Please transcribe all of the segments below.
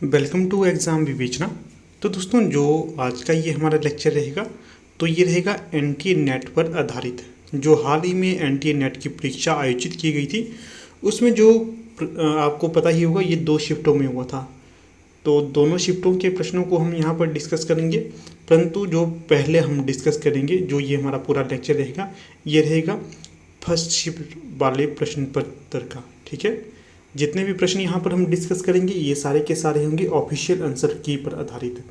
Welcome to exam विवेचना। तो दोस्तों, जो आज का ये हमारा लेक्चर रहेगा तो ये रहेगा एनटीए नेट पर आधारित। जो हाल ही में एनटीए नेट की परीक्षा आयोजित की गई थी उसमें जो आपको पता ही होगा ये 2 शिफ्टों में हुआ था। तो दोनों शिफ्टों के प्रश्नों को हम यहाँ पर डिस्कस करेंगे, परंतु जो पहले हम डिस्कस करेंगे, जो ये हमारा पूरा लेक्चर रहेगा, ये रहेगा फर्स्ट शिफ्ट वाले प्रश्न पत्र का। ठीक है, जितने भी प्रश्न यहाँ पर हम डिस्कस करेंगे ये सारे के सारे होंगे ऑफिशियल आंसर की पर आधारित।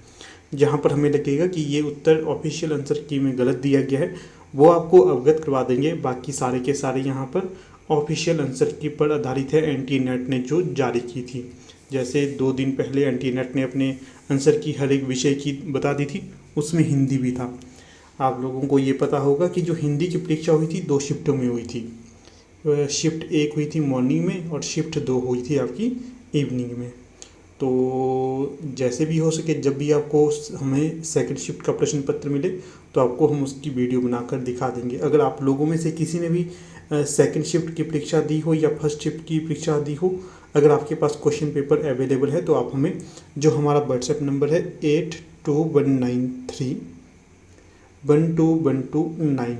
जहाँ पर हमें लगेगा कि ये उत्तर ऑफिशियल आंसर की में गलत दिया गया है वो आपको अवगत करवा देंगे। बाकी सारे के सारे यहाँ पर ऑफिशियल आंसर की पर आधारित है, एनटीए नेट ने जो जारी की थी। जैसे 2 दिन पहले एनटीए नेट ने अपने आंसर की हर एक विषय की बता दी थी, उसमें हिंदी भी था। आप लोगों को ये पता होगा कि जो हिंदी की परीक्षा हुई थी 2 शिफ्टों में हुई थी। शिफ्ट 1 हुई थी मॉर्निंग में और शिफ्ट 2 हुई थी आपकी इवनिंग में। तो जैसे भी हो सके, जब भी आपको हमें सेकंड शिफ्ट का प्रश्न पत्र मिले तो आपको हम उसकी वीडियो बनाकर दिखा देंगे। अगर आप लोगों में से किसी ने भी सेकंड शिफ्ट की परीक्षा दी हो या फर्स्ट शिफ्ट की परीक्षा दी हो, अगर आपके पास क्वेश्चन पेपर अवेलेबल है तो आप हमें, जो हमारा व्हाट्सएप नंबर है 8219312129,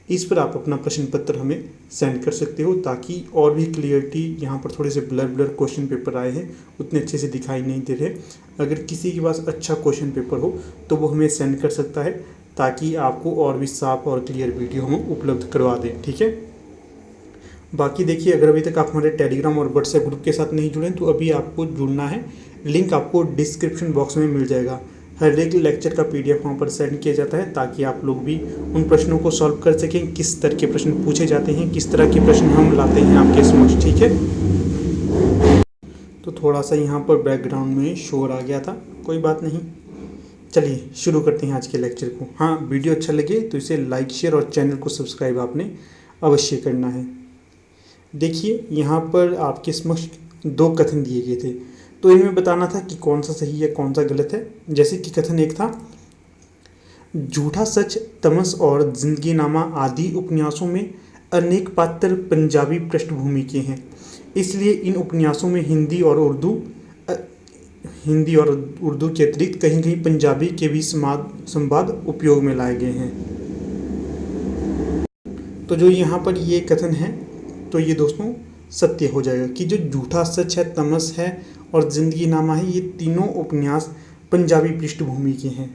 इस पर आप अपना प्रश्न पत्र हमें सेंड कर सकते हो, ताकि और भी क्लियरिटी, यहाँ पर थोड़े से ब्लर ब्लर क्वेश्चन पेपर आए हैं, उतने अच्छे से दिखाई नहीं दे रहे। अगर किसी के पास अच्छा क्वेश्चन पेपर हो तो वो हमें सेंड कर सकता है, ताकि आपको और भी साफ और क्लियर वीडियो हम उपलब्ध करवा दें। ठीक है, बाकी देखिए, अगर अभी तक आप हमारे टेलीग्राम और व्हाट्सएप ग्रुप के साथ नहीं जुड़े तो अभी आपको जुड़ना है। लिंक आपको डिस्क्रिप्शन बॉक्स में मिल जाएगा। हर एक लेक्चर का पीडीएफ वहाँ पर सेंड किया जाता है, ताकि आप लोग भी उन प्रश्नों को सॉल्व कर सकें। किस तरह के प्रश्न पूछे जाते हैं, किस तरह के प्रश्न हम लाते हैं आपके समक्ष। ठीक है, तो थोड़ा सा यहाँ पर बैकग्राउंड में शोर आ गया था, कोई बात नहीं। चलिए शुरू करते हैं आज के लेक्चर को। हाँ, वीडियो अच्छा लगे तो इसे लाइक, शेयर और चैनल को सब्सक्राइब आपने अवश्य करना है। देखिए, यहाँ पर आपके समक्ष 2 कथन दिए गए थे, तो इनमें बताना था कि कौन सा सही है कौन सा गलत है। जैसे कि कथन 1 था, झूठा सच, तमस और जिंदगीनामा आदि उपन्यासों में अनेक पात्र पंजाबी पृष्ठभूमि के हैं, इसलिए इन उपन्यासों में हिंदी और उर्दू के अतिरिक्त कहीं कहीं पंजाबी के भी संवाद उपयोग में लाए गए हैं। तो जो यहाँ पर ये कथन है तो ये दोस्तों सत्य हो जाएगा कि जो झूठा सच है, तमस है और जिंदगीनामा है, ये तीनों उपन्यास पंजाबी पृष्ठभूमि के हैं।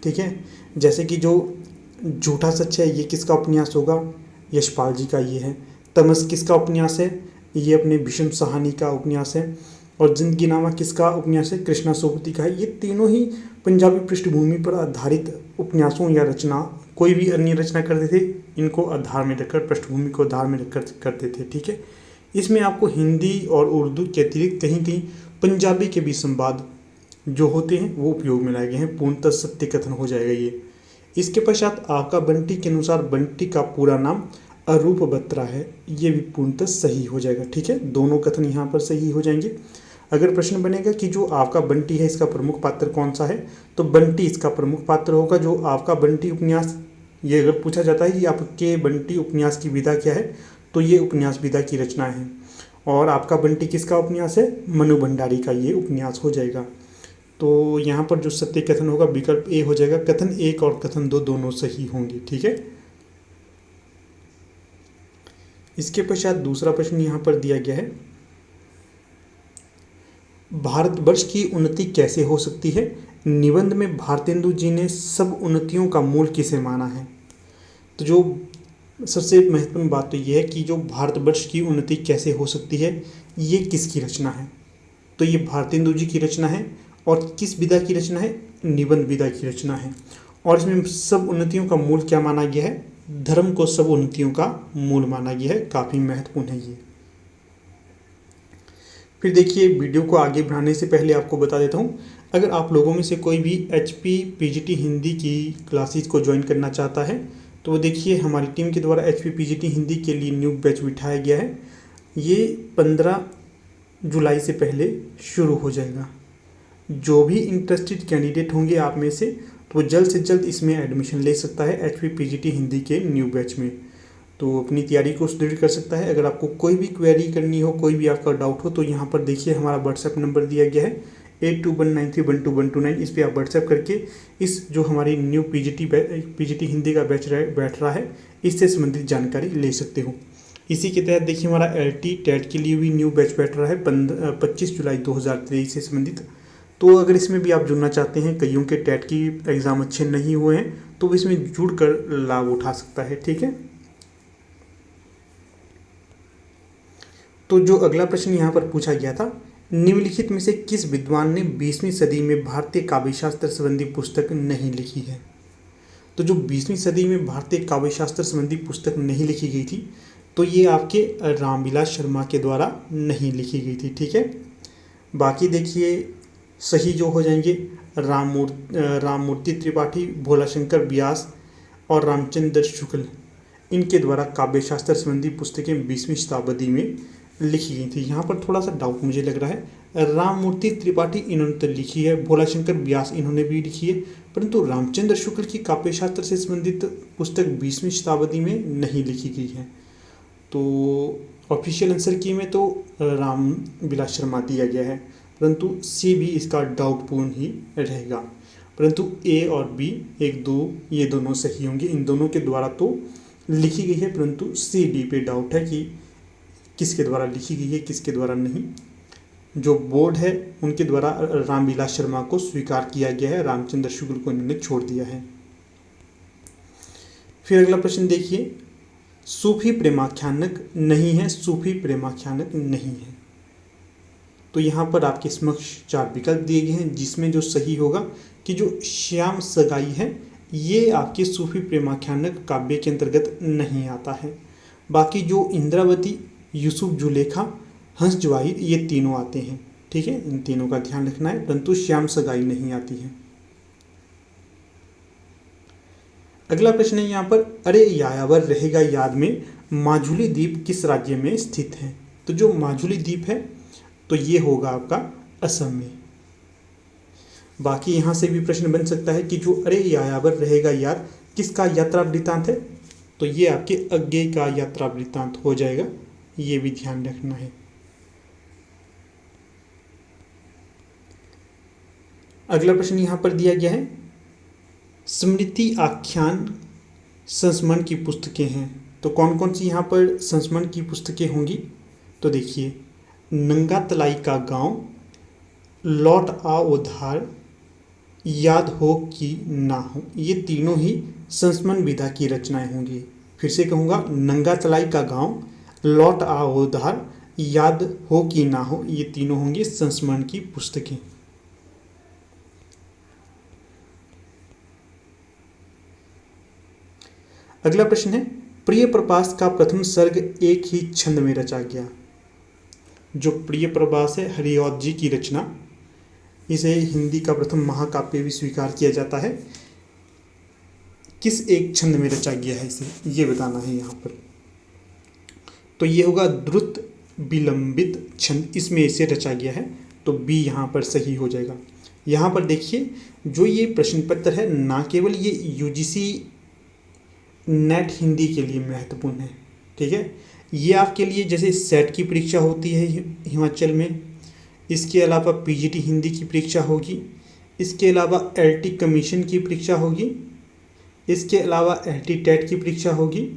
ठीक है, जैसे कि जो झूठा सच है ये किसका उपन्यास होगा, यशपाल जी का ये है। तमस किसका उपन्यास है, ये अपने भीष्म साहनी का उपन्यास है। और जिंदगीनामा किसका उपन्यास है, कृष्णा सोबती का है। ये तीनों ही पंजाबी पृष्ठभूमि पर आधारित उपन्यासों या रचना, कोई भी अन्य रचना करते थे, इनको आधार में रखकर, पृष्ठभूमि को आधार में रखकर करते थे। ठीक है, इसमें आपको हिंदी और उर्दू के अतिरिक्त कहीं कहीं पंजाबी के भी संवाद जो होते हैं वो उपयोग में लाए गए हैं। पूर्णतः सत्य कथन हो जाएगा ये। इसके पश्चात आपका बंटी के अनुसार बंटी का पूरा नाम अरूप बत्रा है, ये भी पूर्णतः सही हो जाएगा। ठीक है, दोनों कथन यहाँ पर सही हो जाएंगे। अगर प्रश्न बनेगा कि जो आपका बंटी है इसका प्रमुख पात्र कौन सा है, तो बंटी इसका प्रमुख पात्र होगा। जो आपका बंटी उपन्यास, ये अगर पूछा जाता है कि आपके बंटी उपन्यास की विधा क्या है, तो ये उपन्यास विधा की रचना है। और आपका बंटी किसका उपन्यास है, मनु भंडारी का ये उपन्यास हो जाएगा। तो यहाँ पर जो सत्य कथन होगा विकल्प ए हो जाएगा। कथन 1 और कथन 2 दोनों सही होंगे। ठीक है, इसके पश्चात दूसरा प्रश्न यहाँ पर दिया गया है, भारतवर्ष की उन्नति कैसे हो सकती है, निबंध में भारतेंदु जी ने सब उन्नतियों का मूल किसे माना है। तो जो सबसे महत्वपूर्ण बात तो ये है कि जो भारतवर्ष की उन्नति कैसे हो सकती है, ये किसकी रचना है, तो ये भारतेंदु जी की रचना है। और किस विधा की रचना है, निबंध विधा की रचना है। और इसमें सब उन्नतियों का मूल क्या माना गया है, धर्म को सब उन्नतियों का मूल माना गया है। काफ़ी महत्वपूर्ण है ये। फिर देखिए, वीडियो को आगे बढ़ाने से पहले आपको बता देता हूँ, अगर आप लोगों में से कोई भी HP PGT हिंदी की क्लासेस को ज्वाइन करना चाहता है तो देखिए, हमारी टीम के द्वारा HP PGT हिंदी के लिए न्यू बैच बिठाया गया है। ये 15 जुलाई से पहले शुरू हो जाएगा। जो भी इंटरेस्टेड कैंडिडेट होंगे आप में से, तो जल्द से जल्द इसमें एडमिशन ले सकता है HP PGT हिंदी के न्यू बैच में। तो अपनी तैयारी को सुदृढ़ कर सकता है। अगर आपको कोई भी क्वेरी करनी हो, कोई भी आपका डाउट हो, तो यहाँ पर देखिए हमारा व्हाट्सएप नंबर दिया गया है 8219312129 इस पर आप व्हाट्सएप करके इस जो हमारी न्यू पीजीटी हिंदी का बैच बैठ रहा है इससे संबंधित जानकारी ले सकते हो। इसी के तहत देखिए हमारा LT टेट के लिए भी न्यू बैच बैठ रहा है 25 जुलाई 2023 से संबंधित। तो अगर इसमें भी आप जुड़ना चाहते हैं, कईयों के टेट की एग्ज़ाम अच्छे नहीं हुए हैं तो इसमें जुड़ कर लाभ उठा सकता है। ठीक है, तो जो अगला प्रश्न यहाँ पर पूछा गया था, निम्नलिखित में से किस विद्वान ने 20वीं सदी में भारतीय काव्यशास्त्र संबंधी पुस्तक नहीं लिखी है। तो जो 20वीं सदी में भारतीय काव्यशास्त्र संबंधी पुस्तक नहीं लिखी गई थी तो ये आपके रामविलास शर्मा के द्वारा नहीं लिखी गई थी। ठीक है, बाकी देखिए सही जो हो जाएंगे राममूर्ति त्रिपाठी, भोलाशंकर व्यास और रामचंद्र शुक्ल, इनके द्वारा काव्यशास्त्र संबंधी पुस्तकें 20वीं शताब्दी में लिखी गई थी। यहाँ पर थोड़ा सा डाउट मुझे लग रहा है, राममूर्ति त्रिपाठी इन्होंने तो लिखी है, भोलाशंकर व्यास इन्होंने भी लिखी है, परंतु रामचंद्र शुक्ल की काव्यशास्त्र से संबंधित पुस्तक 20वीं शताब्दी में नहीं लिखी गई है। तो ऑफिशियल आंसर की में तो रामविलास शर्मा दिया गया है, परंतु सी भी इसका डाउटपूर्ण ही रहेगा। परंतु ए और बी 1 2 ये दोनों सही होंगे, इन दोनों के द्वारा तो लिखी गई है, परंतु सी डी पे डाउट है कि किसके द्वारा लिखी गई है किसके द्वारा नहीं। जो बोर्ड है उनके द्वारा रामविलास शर्मा को स्वीकार किया गया है, रामचंद्र शुक्ल को इन्होंने छोड़ दिया है। फिर अगला प्रश्न देखिए, सूफी प्रेमाख्यानक नहीं है, सूफी प्रेमाख्यानक नहीं है। तो यहाँ पर आपके समक्ष 4 विकल्प दिए गए हैं, जिसमें जो सही होगा कि जो श्याम सगाई है ये आपके सूफी प्रेमाख्यानक काव्य के अंतर्गत नहीं आता है। बाकी जो इंद्रावती, यूसुफ जुलेखा, हंस जवाहिर ये तीनों आते हैं। ठीक है, इन तीनों का ध्यान रखना है, परंतु श्याम सगाई नहीं आती है। अगला प्रश्न है यहाँ पर, अरे यायावर रहेगा याद में माजुली द्वीप किस राज्य में स्थित है। तो जो माजुली द्वीप है तो ये होगा आपका असम में। बाकी यहाँ से भी प्रश्न बन सकता है कि जो अरे यायावर रहेगा याद किसका यात्रा वृत्तांत है, तो ये आपके अज्ञेय का यात्रा वृत्तांत हो जाएगा, ये भी ध्यान रखना है। अगला प्रश्न यहाँ पर दिया गया है, स्मृति आख्यान संस्मरण की पुस्तकें हैं। तो कौन कौन सी यहाँ पर संस्मरण की पुस्तकें होंगी, तो देखिए नंगा तलाई का गांव, लौट आ उधार, याद हो कि ना हो, ये तीनों ही संस्मरण विधा की रचनाएं होंगी। फिर से कहूँगा, नंगा तलाई का गांव, लौट आ उधार, याद हो कि ना हो, ये तीनों होंगी संस्मरण की पुस्तकें। अगला प्रश्न है, प्रिय प्रभास का प्रथम सर्ग एक ही छंद में रचा गया। जो प्रिय प्रभास है हरिऔध जी की रचना, इसे हिंदी का प्रथम महाकाव्य भी स्वीकार किया जाता है। किस एक छंद में रचा गया है इसे ये बताना है यहाँ पर। तो ये होगा द्रुत विलंबित छंद, इसमें इसे रचा गया है, तो बी यहाँ पर सही हो जाएगा। यहाँ पर देखिए जो ये प्रश्न पत्र है ना केवल ये यूजीसी नेट हिंदी के लिए महत्वपूर्ण है। ठीक है, ये आपके लिए जैसे सेट की परीक्षा होती है हिमाचल में, इसके अलावा पीजीटी हिंदी की परीक्षा होगी, इसके अलावा एलटी कमीशन की परीक्षा होगी, इसके अलावा एलटी टेट की परीक्षा होगी,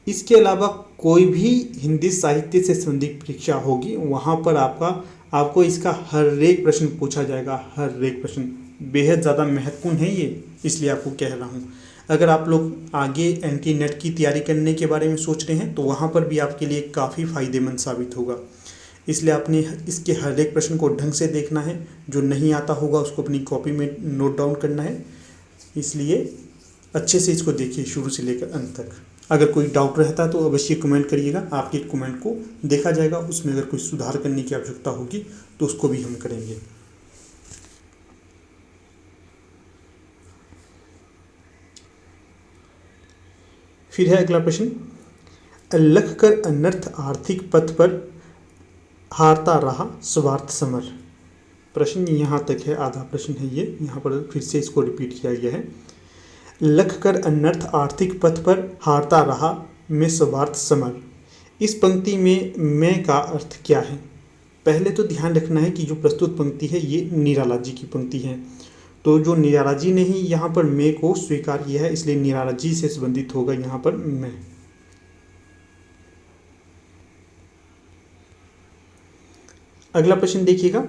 इसके अलावा कोई भी हिंदी साहित्य से संबंधित परीक्षा होगी, वहाँ पर आपको इसका हर एक प्रश्न पूछा जाएगा। हर एक प्रश्न बेहद ज़्यादा महत्वपूर्ण है ये, इसलिए आपको कह रहा हूँ। अगर आप लोग आगे एनटी नेट की तैयारी करने के बारे में सोच रहे हैं तो वहाँ पर भी आपके लिए काफ़ी फ़ायदेमंद साबित होगा। इसलिए आपने इसके हर एक प्रश्न को ढंग से देखना है, जो नहीं आता होगा उसको अपनी कॉपी में नोट डाउन करना है। इसलिए अच्छे से इसको देखिए शुरू से लेकर अंत तक। अगर कोई डाउट रहता है तो अवश्य कमेंट करिएगा, आपके कमेंट को देखा जाएगा, उसमें अगर कोई सुधार करने की आवश्यकता होगी तो उसको भी हम करेंगे। फिर है अगला प्रश्न, लख कर अनर्थ आर्थिक पथ पर हारता रहा स्वार्थ समर। प्रश्न यहाँ तक है, आधा प्रश्न है ये, यहाँ पर फिर से इसको रिपीट किया गया है। लख कर अनर्थ आर्थिक पथ पर हारता रहा मैं स्वार्थ समर। इस पंक्ति में मैं का अर्थ क्या है? पहले तो ध्यान रखना है कि जो प्रस्तुत पंक्ति है ये निराला जी की पंक्ति है। तो जो निराला जी ने ही यहाँ पर मैं को स्वीकार किया है, इसलिए निराला जी से संबंधित होगा यहाँ पर मैं। अगला प्रश्न देखिएगा,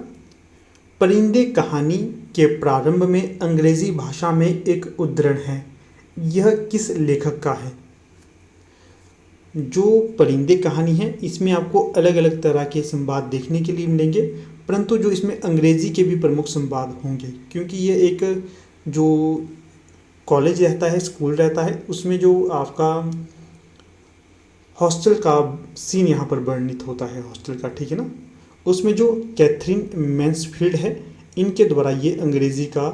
परिंदे कहानी के प्रारंभ में अंग्रेजी भाषा में एक उद्धरण है, यह किस लेखक का है? जो परिंदे कहानी है इसमें आपको अलग अलग तरह के संवाद देखने के लिए मिलेंगे, परंतु जो इसमें अंग्रेजी के भी प्रमुख संवाद होंगे, क्योंकि ये एक जो कॉलेज रहता है, स्कूल रहता है, उसमें जो आपका हॉस्टल का सीन यहाँ पर वर्णित होता है, हॉस्टल का, ठीक है ना। उसमें जो कैथरीन मैन्सफील्ड है, इनके द्वारा ये अंग्रेजी का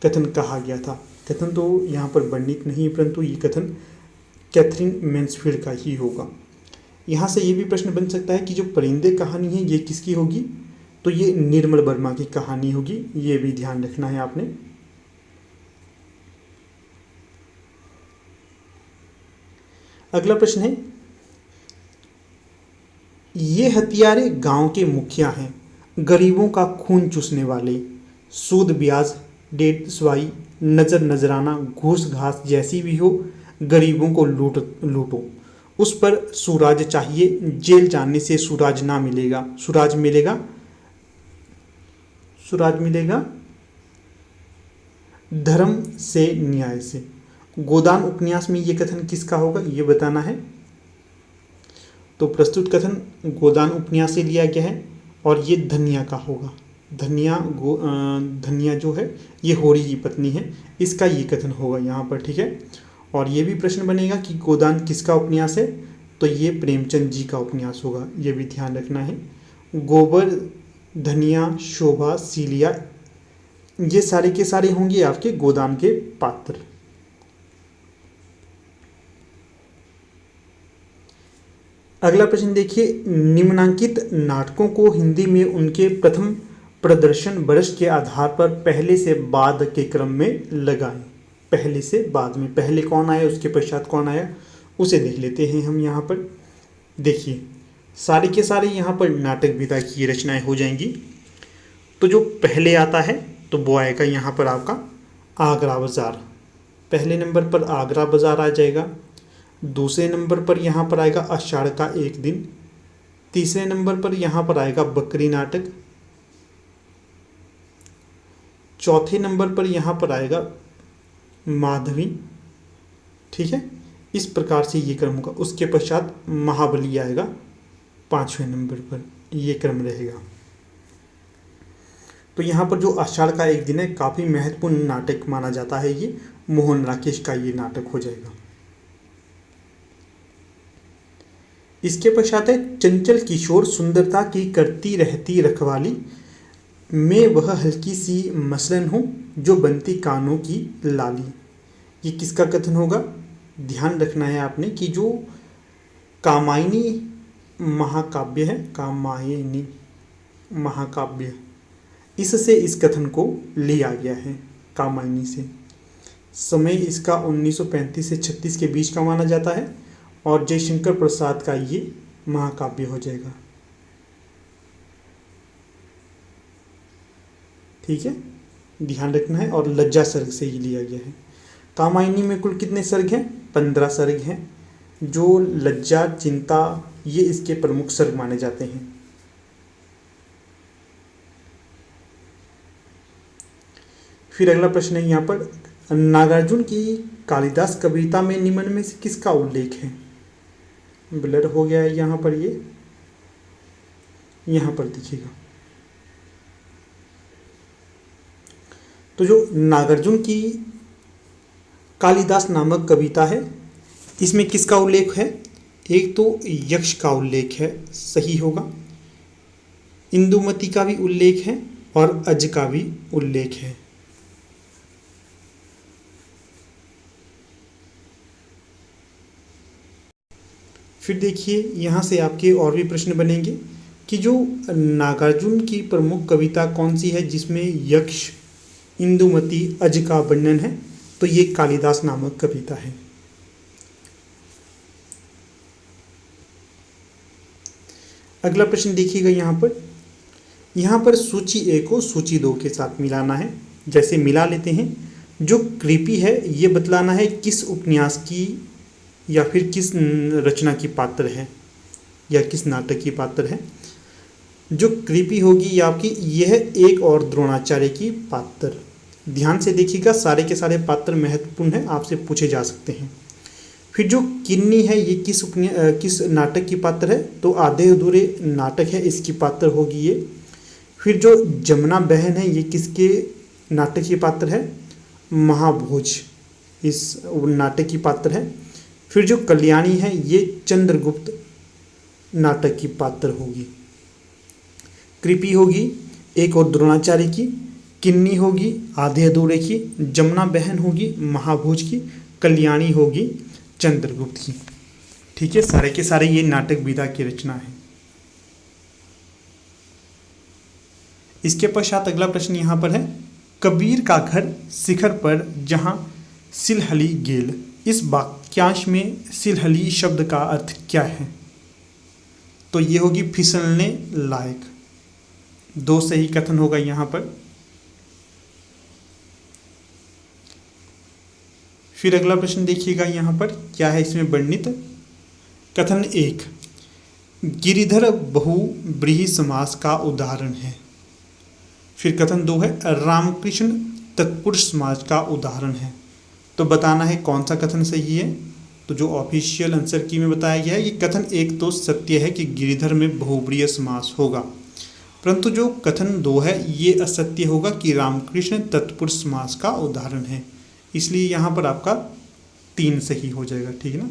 कथन कहा गया था। कथन तो यहाँ पर वर्णित नहीं, परंतु ये कथन कैथरीन मैन्सफील्ड का ही होगा। यहाँ से ये भी प्रश्न बन सकता है कि जो परिंदे कहानी है ये किसकी होगी? तो ये निर्मल वर्मा की कहानी होगी, ये भी ध्यान रखना है आपने। अगला प्रश्न है, ये हत्यारे गांव के मुखिया हैं, गरीबों का खून चूसने वाले, सूद ब्याज, डेढ़ सवाई, नजर नजराना, घूस घास जैसी भी हो, गरीबों को लूटो, उस पर सुराज चाहिए, जेल जाने से सुराज ना मिलेगा, सुराज मिलेगा धर्म से, न्याय से। गोदान उपन्यास में ये कथन किसका होगा, ये बताना है। तो प्रस्तुत कथन गोदान उपन्यास से लिया गया है और ये धनिया का होगा। धनिया जो है ये होरी की पत्नी है, इसका ये कथन होगा यहाँ पर, ठीक है। और ये भी प्रश्न बनेगा कि गोदान किसका उपन्यास है, तो ये प्रेमचंद जी का उपन्यास होगा, ये भी ध्यान रखना है। गोबर, धनिया, शोभा, सीलिया, ये सारे के सारे होंगे आपके गोदान के पात्र। अगला प्रश्न देखिए, निम्नांकित नाटकों को हिंदी में उनके प्रथम प्रदर्शन वर्ष के आधार पर पहले से बाद के क्रम में लगाएं। पहले से बाद में, पहले कौन आया उसके पश्चात कौन आया उसे देख लेते हैं हम यहाँ पर। देखिए सारे के सारे यहाँ पर नाटक विधा की रचनाएं हो जाएंगी। तो जो पहले आता है तो वो आएगा यहाँ पर आपका आगरा बाज़ार। पहले नंबर पर आगरा बाज़ार आ जाएगा। दूसरे नंबर पर यहाँ पर आएगा आषाढ़ का एक दिन। तीसरे नंबर पर यहाँ पर आएगा बकरी नाटक। चौथे नंबर पर यहाँ पर आएगा माधवी, ठीक है। इस प्रकार से ये क्रम होगा। उसके पश्चात महाबली आएगा 5वें नंबर पर, ये क्रम रहेगा। तो यहाँ पर जो आषाढ़ का एक दिन है काफ़ी महत्वपूर्ण नाटक माना जाता है, ये मोहन राकेश का ये नाटक हो जाएगा। इसके पश्चात है चंचल किशोर सुंदरता की करती रहती रखवाली, मैं वह हल्की सी मसलन हूँ जो बनती कानों की लाली। ये किसका कथन होगा? ध्यान रखना है आपने कि जो कामायनी महाकाव्य है, कामायनी महाकाव्य, इससे इस कथन को लिया गया है, कामायनी से। समय इसका 1935 से 36 के बीच का माना जाता है और जयशंकर प्रसाद का ये महाकाव्य हो जाएगा, ठीक है, ध्यान रखना है। और लज्जा सर्ग से ही लिया गया है। कामायनी में कुल कितने सर्ग हैं? 15 सर्ग हैं। जो लज्जा, चिंता, ये इसके प्रमुख सर्ग माने जाते हैं। फिर अगला प्रश्न है यहाँ पर, नागार्जुन की कालिदास कविता में निम्न में से किसका उल्लेख है? ब्लर हो गया है यहाँ पर, ये यहाँ पर दिखेगा। तो जो नागार्जुन की कालिदास नामक कविता है इसमें किसका उल्लेख है? एक तो यक्ष का उल्लेख है, सही होगा। इंदुमती का भी उल्लेख है और अज का भी उल्लेख है। फिर देखिए यहाँ से आपके और भी प्रश्न बनेंगे कि जो नागार्जुन की प्रमुख कविता कौन सी है जिसमें यक्ष, इंदुमती, अज का वर्णन है? तो ये कालिदास नामक कविता है। अगला प्रश्न देखिएगा यहाँ पर, यहाँ पर सूची ए को सूची 2 के साथ मिलाना है। जैसे मिला लेते हैं, जो कृपी है ये बतलाना है किस उपन्यास की या फिर किस रचना की पात्र है या किस नाटक की पात्र है। जो कृपी होगी ये आपकी यह एक और द्रोणाचार्य की पात्र। ध्यान से देखिएगा, सारे के सारे पात्र महत्वपूर्ण हैं, आपसे पूछे जा सकते हैं। फिर जो किन्नी है ये किस नाटक की पात्र है, तो आधे अधूरे नाटक है इसकी पात्र होगी ये। फिर जो जमुना बहन है ये किसके नाटक की पात्र है, महाभोज इस नाटक की पात्र है। फिर जो कल्याणी है ये चंद्रगुप्त नाटक की पात्र होगी। कृपी होगी एक और द्रोणाचार्य की, किन्नी होगी आधे अधूरे की, जमुना बहन होगी महाभोज की, कल्याणी होगी चंद्रगुप्त की। ठीक है, सारे के सारे ये नाटक विधा की रचना है। इसके पश्चात अगला प्रश्न यहाँ पर है, कबीर का घर शिखर पर जहाँ सिलहली गेल, इस वाक्यांश में सिलहली शब्द का अर्थ क्या है। तो ये होगी फिसलने लायक। 2 सही कथन होगा यहाँ पर। फिर अगला प्रश्न देखिएगा यहाँ पर क्या है इसमें वर्णित। कथन 1, गिरिधर बहुव्रीहि समास का उदाहरण है। फिर कथन 2 है, रामकृष्ण तत्पुरुष समास का उदाहरण है। तो बताना है कौन सा कथन सही है। तो जो ऑफिशियल आंसर की में बताया गया है, ये कथन 1 तो सत्य है कि गिरिधर में बहुव्रीहि समास होगा, परंतु जो कथन 2 है ये असत्य होगा कि रामकृष्ण तत्पुरुष समास का उदाहरण है। इसलिए यहाँ पर आपका 3 सही हो जाएगा। ठीक है ना।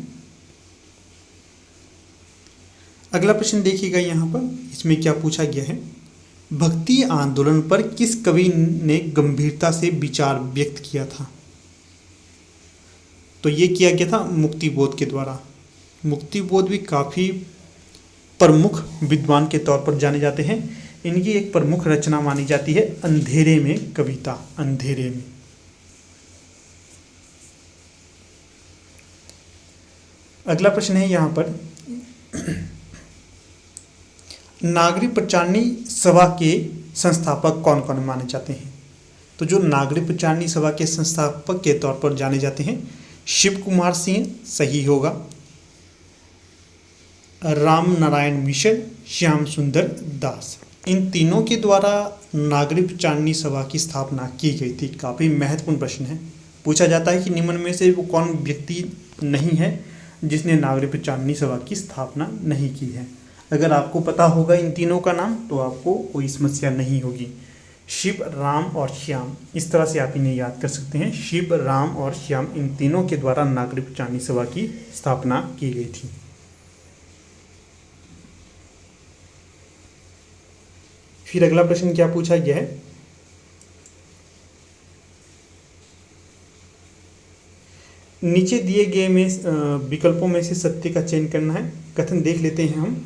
अगला प्रश्न देखिएगा यहाँ पर, इसमें क्या पूछा गया है, भक्ति आंदोलन पर किस कवि ने गंभीरता से विचार व्यक्त किया था। तो ये किया गया था मुक्तिबोध के द्वारा। मुक्तिबोध भी काफ़ी प्रमुख विद्वान के तौर पर जाने जाते हैं। इनकी एक प्रमुख रचना मानी जाती है अंधेरे में कविता, अंधेरे में। अगला प्रश्न है यहाँ पर, नागरी प्रचारणी सभा के संस्थापक कौन कौन माने जाते हैं। तो जो नागरी प्रचारणी सभा के संस्थापक के तौर पर जाने जाते हैं, शिव कुमार सिंह सही होगा, राम नारायण मिश्र, श्याम सुंदर दास, इन तीनों के द्वारा नागरी प्रचारणी सभा की स्थापना की गई थी। काफ़ी महत्वपूर्ण प्रश्न है। पूछा जाता है कि निम्न में से वो कौन व्यक्ति नहीं है जिसने नागरी प्रचारणी सभा की स्थापना नहीं की है। अगर आपको पता होगा इन तीनों का नाम तो आपको कोई समस्या नहीं होगी। शिव, राम और श्याम, इस तरह से आप इन्हें याद कर सकते हैं। शिव, राम और श्याम, इन तीनों के द्वारा नागरी प्रचारणी सभा की स्थापना की गई थी। फिर अगला प्रश्न क्या पूछा गया है, नीचे दिए गए में विकल्पों में से सत्य का चयन करना है। कथन देख लेते हैं हम।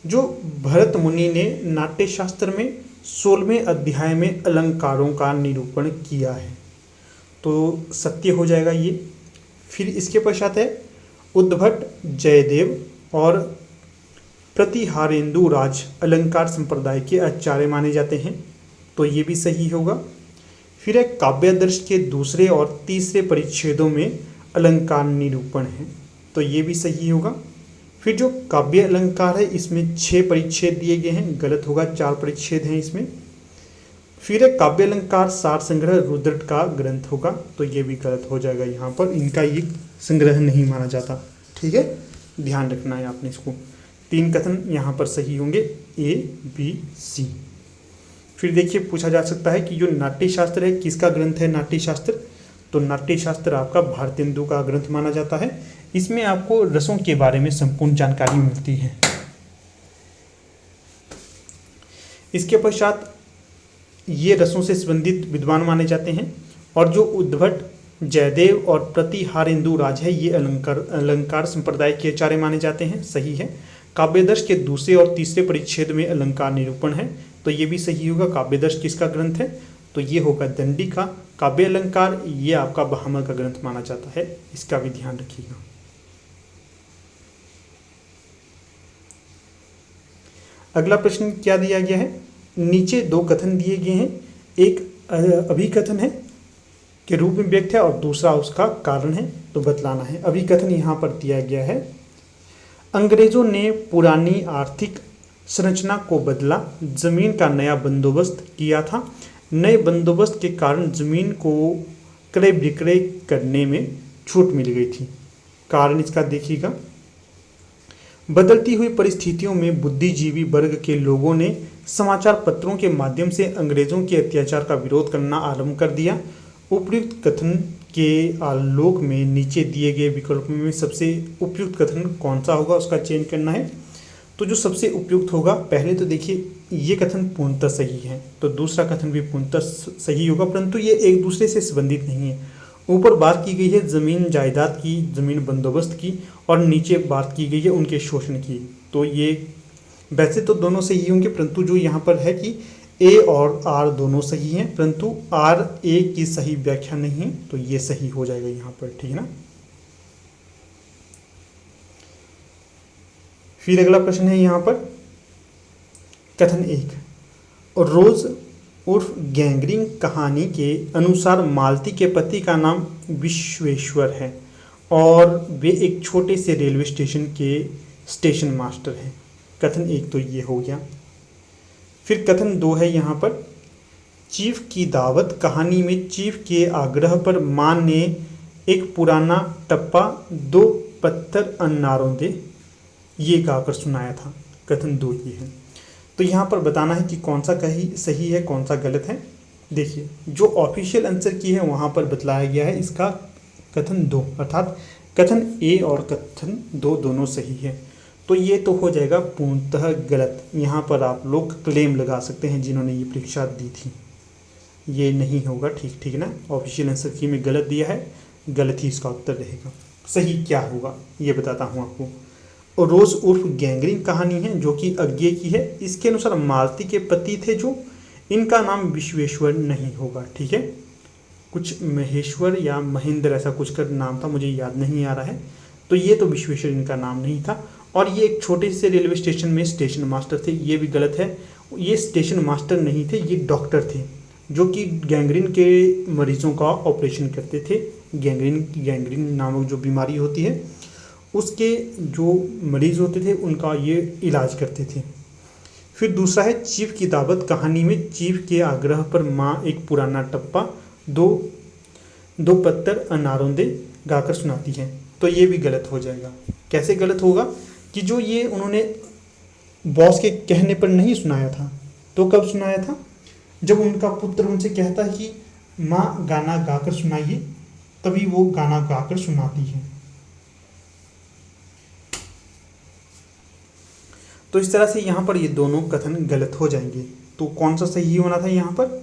जो भरत मुनि ने नाट्यशास्त्र में 16वें अध्याय में अलंकारों का निरूपण किया है, तो सत्य हो जाएगा ये। फिर इसके पश्चात है, उद्भट, जयदेव और प्रतिहारेंदु राज अलंकार संप्रदाय के आचार्य माने जाते हैं, तो ये भी सही होगा। फिर है, काव्यादर्श के दूसरे और तीसरे परिच्छेदों में अलंकार निरूपण है, तो ये भी सही होगा। फिर जो काव्य अलंकार है इसमें 6 परिच्छेद दिए गए हैं, गलत होगा, 4 परिच्छेद हैं इसमें। फिर है, काव्य अलंकार सार संग्रह रुद्रट का ग्रंथ होगा, तो ये भी गलत हो जाएगा। यहाँ पर इनका ये संग्रह नहीं माना जाता। ठीक है, ध्यान रखना है आपने इसको। 3 कथन यहाँ पर सही होंगे, A, B, C। फिर देखिए पूछा जा सकता है कि जो नाट्यशास्त्र है किसका ग्रंथ है नाट्यशास्त्र। तो नाट्यशास्त्र आपका भारतेंदु का ग्रंथ माना जाता है। इसमें आपको रसों के बारे में संपूर्ण जानकारी मिलती है। इसके पश्चात ये रसों से संबंधित विद्वान माने जाते हैं। और जो उद्भट, जयदेव और प्रतिहारेंदु राज है ये अलंकार संप्रदाय के आचार्य माने जाते हैं, सही है। काव्यदर्श के दूसरे और तीसरे परिच्छेद में अलंकार निरूपण है, तो ये भी सही होगा। काव्यदर्श किसका ग्रंथ है, तो ये होगा दंडी का। काव्य अलंकार ये आपका भामर का ग्रंथ माना जाता है, इसका भी ध्यान रखिएगा। अगला प्रश्न क्या दिया गया है, नीचे दो कथन दिए गए हैं, एक अभिकथन है के रूप में व्यक्त है और दूसरा उसका कारण है, तो बतलाना है। अभिकथन यहाँ पर दिया गया है, अंग्रेजों ने पुरानी आर्थिक संरचना को बदला, जमीन का नया बंदोबस्त किया था। नए बंदोबस्त के कारण जमीन को क्रय विक्रय करने में छूट मिल गई थी। कारण इसका देखिएगा, बदलती हुई परिस्थितियों में बुद्धिजीवी वर्ग के लोगों ने समाचार पत्रों के माध्यम से अंग्रेजों के अत्याचार का विरोध करना आरंभ कर दिया। उपयुक्त कथन के आलोक में नीचे दिए गए विकल्पों में सबसे उपयुक्त कथन कौन सा होगा उसका चयन करना है। तो जो सबसे उपयुक्त होगा, पहले तो देखिए ये कथन पूर्णतः सही है, तो दूसरा कथन भी पूर्णतः सही होगा, परंतु ये एक दूसरे से संबंधित नहीं है। ऊपर बात की गई है जमीन जायदाद की, जमीन बंदोबस्त की, और नीचे बात की गई है उनके शोषण की। तो ये वैसे तो दोनों सही होंगे, परंतु जो यहाँ पर है कि ए और आर दोनों सही हैं, परंतु आर ए की सही व्याख्या नहीं है, तो ये सही हो जाएगा यहाँ पर, ठीक है ना। फिर अगला प्रश्न है यहाँ पर कथन 1, रोज उर्फ गैंगरिंग कहानी के अनुसार मालती के पति का नाम विश्वेश्वर है और वे एक छोटे से रेलवे स्टेशन के स्टेशन मास्टर हैं। कथन 1 तो ये हो गया। फिर कथन 2 है यहाँ पर, चीफ की दावत कहानी में चीफ के आग्रह पर मां ने एक पुराना टप्पा 2 पत्थर अनारों दे ये गाकर सुनाया था। कथन 2 ये है। तो यहाँ पर बताना है कि कौन सा सही है कौन सा गलत है। देखिए जो ऑफिशियल आंसर की है वहाँ पर बतलाया गया है इसका कथन 2, अर्थात कथन ए और कथन 2 दोनों सही है। तो ये तो हो जाएगा पूर्णतः गलत। यहाँ पर आप लोग क्लेम लगा सकते हैं जिन्होंने ये परीक्षा दी थी, ये नहीं होगा, ठीक ना। ऑफिशियल आंसर की में गलत दिया है, गलत ही इसका उत्तर रहेगा। सही क्या होगा ये बताता हूँ आपको। और रोज उर्फ गैंगरिंग कहानी है जो कि अज्ञे की है, इसके अनुसार मालती के पति थे जो, इनका नाम विश्वेश्वर नहीं होगा, ठीक है। कुछ महेश्वर या महेंद्र ऐसा कुछ का नाम था, मुझे याद नहीं आ रहा है। तो ये तो विश्वेश्वर इनका नाम नहीं था। और ये एक छोटे से रेलवे स्टेशन में स्टेशन मास्टर थे, ये भी गलत है। ये स्टेशन मास्टर नहीं थे, ये डॉक्टर थे जो कि गैंग्रीन के मरीजों का ऑपरेशन करते थे। गैंग्रीन नामक जो बीमारी होती है उसके जो मरीज होते थे उनका ये इलाज करते थे। फिर दूसरा है, चीफ की दावत कहानी में चीफ के आग्रह पर माँ एक पुराना टप्पा 2 पत्थर अनारों दे गाकर सुनाती है। तो ये भी गलत हो जाएगा। कैसे गलत होगा कि जो ये उन्होंने बॉस के कहने पर नहीं सुनाया था, तो कब सुनाया था? जब उनका पुत्र उनसे कहता है कि माँ गाना गाकर सुनाइए, तभी वो गाना गाकर सुनाती है। तो इस तरह से यहाँ पर ये दोनों कथन गलत हो जाएंगे। तो कौन सा सही होना था यहाँ पर?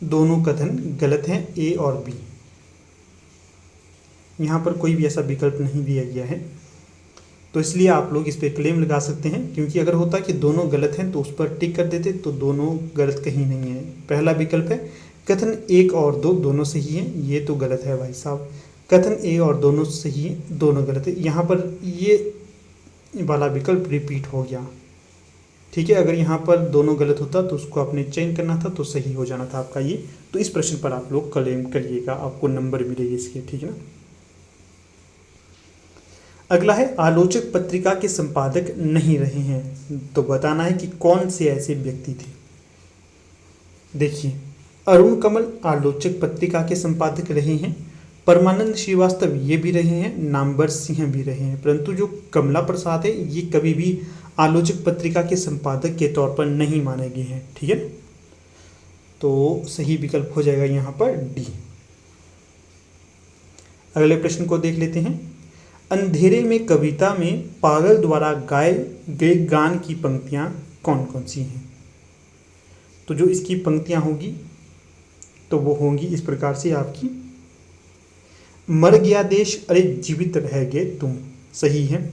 दोनों कथन गलत हैं, ए और बी। यहाँ पर कोई भी ऐसा विकल्प नहीं दिया गया है, तो इसलिए आप लोग इस पर क्लेम लगा सकते हैं। क्योंकि अगर होता कि दोनों गलत हैं तो उस पर टिक कर देते, तो दोनों गलत कहीं नहीं है। पहला विकल्प है कथन 1 और 2 दोनों सही हैं, ये तो गलत है भाई साहब। कथन ए और दोनों सही हैं, दोनों गलत है। यहाँ पर ये वाला विकल्प रिपीट हो गया, ठीक है। अगर यहाँ पर दोनों गलत होता तो उसको आपने चेंज करना था, तो सही हो जाना था आपका ये। तो इस प्रश्न पर आप लोग क्लेम करिएगा, आपको नंबर मिलेगी इसके, ठीक है ना। अगला है, आलोचक पत्रिका के संपादक नहीं रहे हैं, तो बताना है कि कौन से ऐसे व्यक्ति थे। देखिए, अरुण कमल आलोचक पत्रिका के संपादक रहे हैं, परमानंद श्रीवास्तव ये भी रहे हैं, नामवर सिंह भी रहे हैं, परंतु जो कमला प्रसाद है ये कभी भी आलोचक पत्रिका के संपादक के तौर पर नहीं माने गए हैं, ठीक है। तो सही विकल्प हो जाएगा यहाँ पर डी। अगले प्रश्न को देख लेते हैं। अंधेरे में कविता में पागल द्वारा गाए गए गान की पंक्तियाँ कौन कौन सी हैं? तो जो इसकी पंक्तियाँ होगी तो वो होंगी इस प्रकार से आपकी, मर गया देश अरे जीवित रह गए तुम, सही है।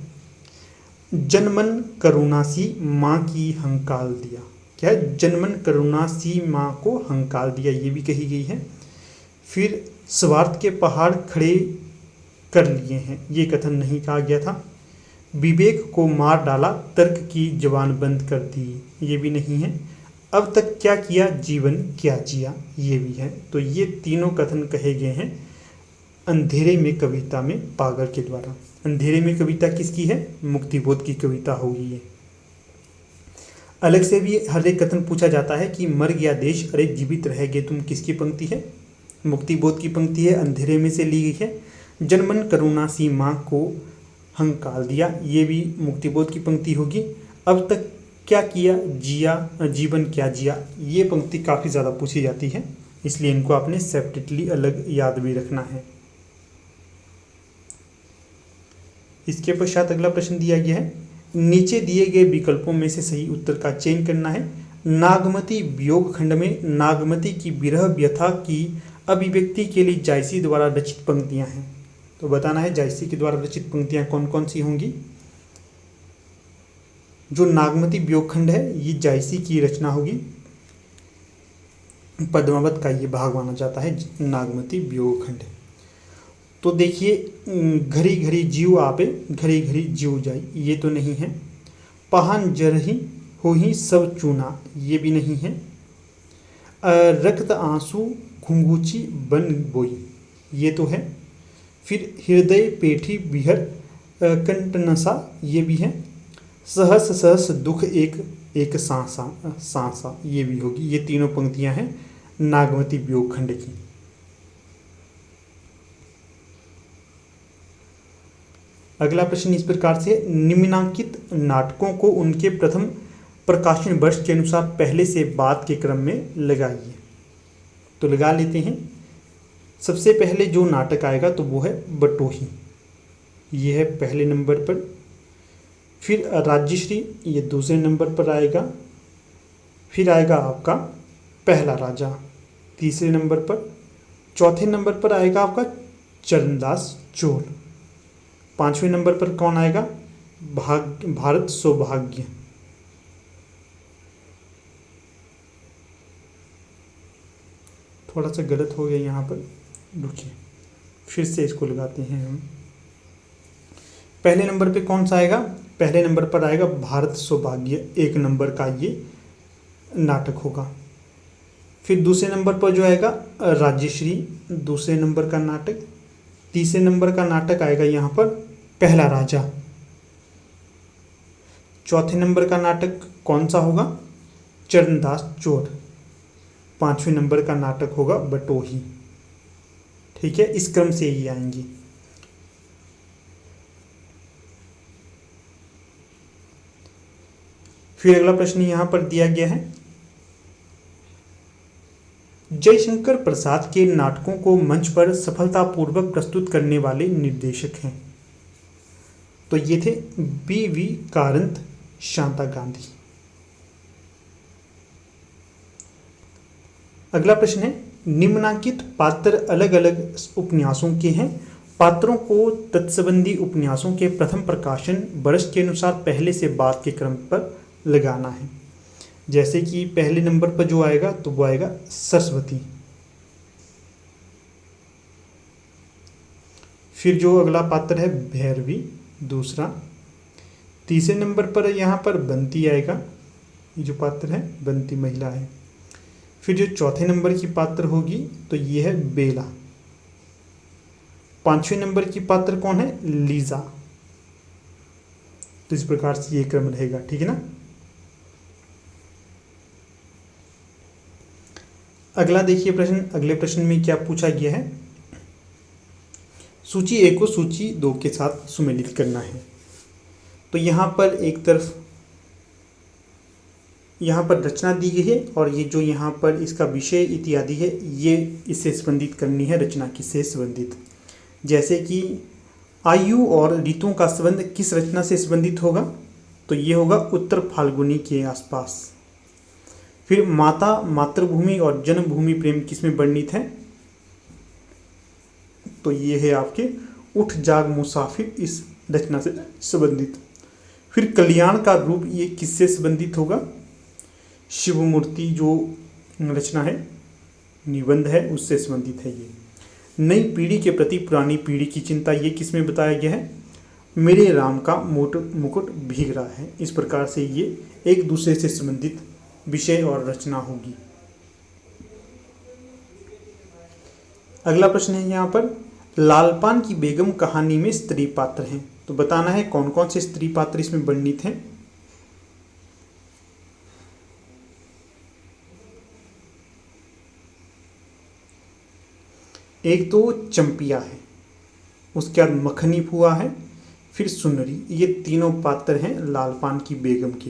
जनमन करुणा सी माँ की हंकाल दिया, क्या है? जनमन करुणा सी माँ को हंकाल दिया, ये भी कही गई है। फिर स्वार्थ के पहाड़ खड़े कर लिए हैं, ये कथन नहीं कहा गया था। विवेक को मार डाला, तर्क की जबान बंद कर दी, ये भी नहीं है। अब तक क्या किया, जीवन क्या जिया, ये भी है। तो ये तीनों कथन कहे गए हैं अंधेरे में कविता में पागर के द्वारा। अंधेरे में कविता किसकी है, मुक्तिबोध की कविता होगी ये। अलग से भी हर एक कथन पूछा जाता है कि मर गया देश अरे जीवित रह गए तुम, किसकी पंक्ति है, मुक्तिबोध की पंक्ति है, अंधेरे में से ली गई है। जनमन करुणा सी माँ को हंकाल दिया, ये भी मुक्तिबोध की पंक्ति होगी। अब तक क्या किया, जिया जीवन क्या जिया, ये पंक्ति काफ़ी ज़्यादा पूछी जाती है, इसलिए इनको आपने सेपरेटली अलग याद भी रखना है। इसके पश्चात अगला प्रश्न दिया गया है, नीचे दिए गए विकल्पों में से सही उत्तर का चयन करना है। नागमती वियोग खंड में नागमती की विरह व्यथा की अभिव्यक्ति के लिए जायसी द्वारा रचित पंक्तियां हैं। तो बताना है जायसी के द्वारा रचित पंक्तियां कौन कौन सी होंगी। जो नागमती वियोग खंड है ये जायसी की रचना होगी, पद्मावत का ये भाग माना जाता है नागमती वियोग खंड। तो देखिए, घड़ी घड़ी जीव आपे घड़ी घड़ी जीव जाई, ये तो नहीं है। पहान जरही हो ही सब चूना, ये भी नहीं है। रक्त आंसू घुंघूची बन बोई, ये तो है। फिर हृदय पेठी बिहर कंटनसा, ये भी है। सहस सहस दुख एक एक सांसा सांसा, ये भी होगी। ये तीनों पंक्तियां हैं नागमती वियोग खंड की। अगला प्रश्न इस प्रकार से, निम्नांकित नाटकों को उनके प्रथम प्रकाशन वर्ष के अनुसार पहले से बाद के क्रम में लगाइए। तो लगा लेते हैं। सबसे पहले जो नाटक आएगा तो वो है बटोही, ये है पहले नंबर पर। फिर राज्यश्री, ये दूसरे नंबर पर आएगा। फिर आएगा आपका पहला राजा तीसरे नंबर पर। चौथे नंबर पर आएगा आपका चरणदास चोर। पांचवें नंबर पर कौन आएगा, भारत सौभाग्य। थोड़ा सा गलत हो गया यहाँ पर, रुकिए फिर से इसको लगाते हैं हम। पहले नंबर पे कौन सा आएगा, पहले नंबर पर आएगा भारत सौभाग्य, एक नंबर का ये नाटक होगा। फिर दूसरे नंबर पर जो आएगा राज्यश्री, दूसरे नंबर का नाटक। तीसरे नंबर का नाटक आएगा यहाँ पर पहला राजा। चौथे नंबर का नाटक कौन सा होगा, चरणदास चोर। पांचवें नंबर का नाटक होगा बटोही। ठीक है, इस क्रम से ही आएंगी। फिर अगला प्रश्न यहां पर दिया गया है, जयशंकर प्रसाद के नाटकों को मंच पर सफलतापूर्वक प्रस्तुत करने वाले निर्देशक हैं। तो ये थे बी कारंत, शांता गांधी। अगला प्रश्न है, निम्नांकित पात्र अलग अलग उपन्यासों के हैं। पात्रों को तत्संबंधी उपन्यासों के प्रथम प्रकाशन वर्ष के अनुसार पहले से बाद के क्रम पर लगाना है। जैसे कि पहले नंबर पर जो आएगा तो वो आएगा सरस्वती। फिर जो अगला पात्र है भैरवी, दूसरा। तीसरे नंबर पर यहाँ पर बंती आएगा, ये जो पात्र है बंती महिला है। फिर जो चौथे नंबर की पात्र होगी तो ये है बेला। पांचवें नंबर की पात्र कौन है, लीजा। तो इस प्रकार से ये क्रम रहेगा, ठीक है ना। अगला देखिए प्रश्न, अगले प्रश्न में क्या पूछा गया है, सूची ए को सूची 2 के साथ सुमेलित करना है। तो यहाँ पर एक तरफ यहाँ पर रचना दी गई है और ये जो यहाँ पर इसका विषय इत्यादि है ये इससे संबंधित करनी है, रचना किससे संबंधित। जैसे कि आयु और ऋतुओं का संबंध किस रचना से संबंधित होगा, तो ये होगा उत्तर फाल्गुनी के आसपास। फिर माता, मातृभूमि और जन्मभूमि प्रेम किसमें वर्णित है, तो ये है आपके उठ जाग मुसाफिर, इस रचना से संबंधित। फिर कल्याण का रूप, ये किससे संबंधित होगा, शिव मूर्ति जो रचना है, निबंध है, उससे संबंधित है ये। नई पीढ़ी के प्रति पुरानी पीढ़ी की चिंता, ये किसमें बताया गया है, मेरे राम का मुकुट भीग रहा है। इस प्रकार से ये एक दूसरे से संबंधित विषय और रचना होगी। अगला प्रश्न है यहाँ पर, लालपान की बेगम कहानी में स्त्री पात्र हैं, तो बताना है कौन कौन से स्त्री पात्र इसमें वर्णित हैं। एक तो चंपिया है, उसके बाद मखनी फुआ है, फिर सुनरी। ये तीनों पात्र हैं लालपान की बेगम के।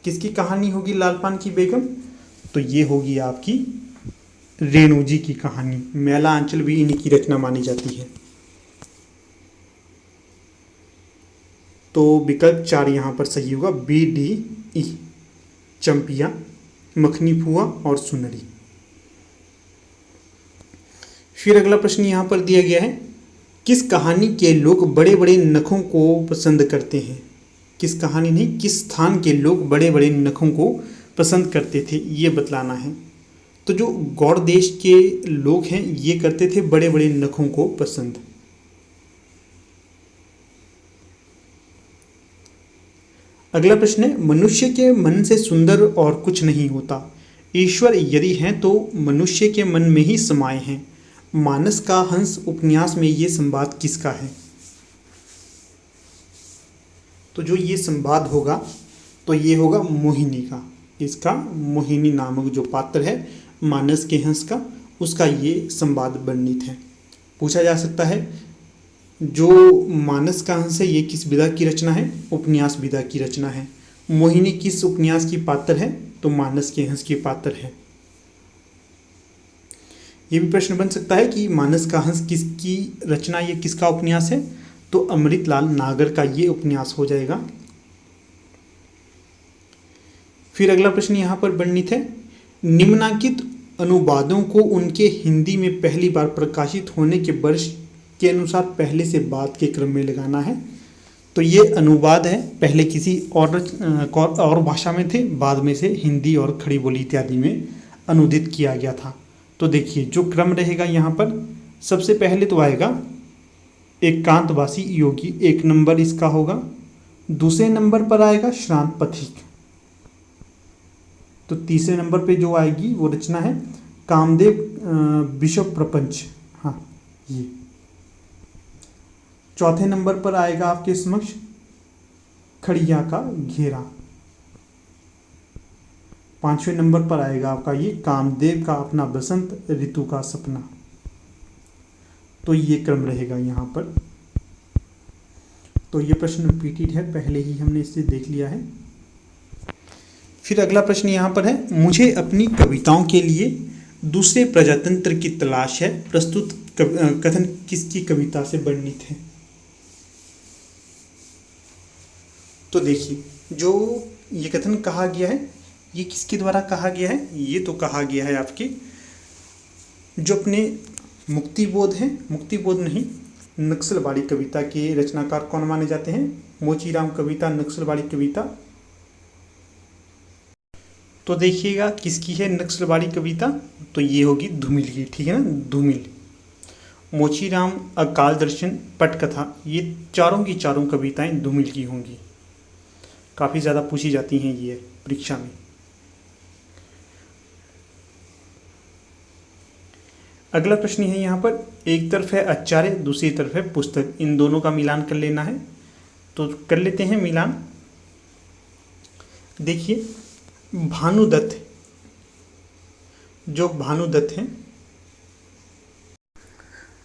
किसकी कहानी होगी लालपान की बेगम? तो ये होगी आपकी रेणु जी की कहानी। मैला अंचल भी इन्हीं की रचना मानी जाती है। तो विकल्प 4 यहाँ पर सही होगा, बी डी ई, चंपिया, मखनी फुआ और सुनरी। फिर अगला प्रश्न यहाँ पर दिया गया है, किस कहानी के लोग बड़े बड़े नखों को पसंद करते हैं? किस कहानी नहीं, किस स्थान के लोग बड़े बड़े नखों को पसंद करते थे, ये बतलाना है। तो जो गौड़ देश के लोग हैं ये करते थे बड़े बड़े नखों को पसंद। अगला प्रश्न है, मनुष्य के मन से सुंदर और कुछ नहीं होता। ईश्वर यदि हैं तो मनुष्य के मन में ही समाये हैं। मानस का हंस उपन्यास में ये संवाद किसका है? तो जो ये संवाद होगा तो ये होगा मोहिनी का। इसका मोहिनी नामक जो पात्र है मानस के हंस का, उसका ये संवाद वर्णित है। पूछा जा सकता है जो मानस का हंस है ये किस विधा की रचना है? उपन्यास विधा की रचना है। मोहिनी किस उपन्यास की पात्र है? तो मानस के हंस की पात्र है। ये भी प्रश्न बन सकता है कि मानस का हंस किसकी रचना, ये किसका उपन्यास है? तो अमृतलाल नागर का ये उपन्यास हो जाएगा। फिर अगला प्रश्न यहाँ पर वर्णित है, निम्नांकित अनुवादों को उनके हिंदी में पहली बार प्रकाशित होने के वर्ष के अनुसार पहले से बाद के क्रम में लगाना है। तो ये अनुवाद है, पहले किसी और भाषा में थे, बाद में से हिंदी और खड़ी बोली इत्यादि में अनुदित किया गया था। तो देखिए जो क्रम रहेगा यहाँ पर, सबसे पहले तो आएगा एकांतवासी योगी, 1 नंबर इसका होगा। दूसरे नंबर पर आएगा श्रांत पथिक। तो तीसरे नंबर पे जो आएगी वो रचना है कामदेव विश्व प्रपंच, हाँ ये। चौथे नंबर पर आएगा आपके समक्ष खड़िया का घेरा। 5वें नंबर पर आएगा आपका ये कामदेव का अपना बसंत ऋतु का सपना। तो ये क्रम रहेगा यहाँ पर। तो ये प्रश्न रिपीटेड है, पहले ही हमने इसे देख लिया है। फिर अगला प्रश्न यहाँ पर है, मुझे अपनी कविताओं के लिए दूसरे प्रजातंत्र की तलाश है। प्रस्तुत कथन किसकी कविता से वर्णित है? तो देखिए जो ये कथन कहा गया है ये किसके द्वारा कहा गया है? ये तो कहा गया है आपके जो अपने मुक्तिबोध हैं, मुक्तिबोध नहीं, नक्सलबाड़ी कविता के रचनाकार कौन माने जाते हैं? मोचीराम कविता, नक्सलबाड़ी कविता। तो देखिएगा किसकी है नक्सलबाड़ी कविता? तो ये होगी धूमिल की, ठीक है ना, धूमिल। मोचीराम, अकाल दर्शन, पटकथा, ये चारों की चारों कविताएं धूमिल की होंगी। काफ़ी ज़्यादा पूछी जाती हैं ये परीक्षा में। अगला प्रश्न है यहाँ पर, एक तरफ है आचार्य, दूसरी तरफ है पुस्तक, इन दोनों का मिलान कर लेना है। तो कर लेते हैं मिलान। देखिए भानुदत्त, जो भानुदत्त हैं,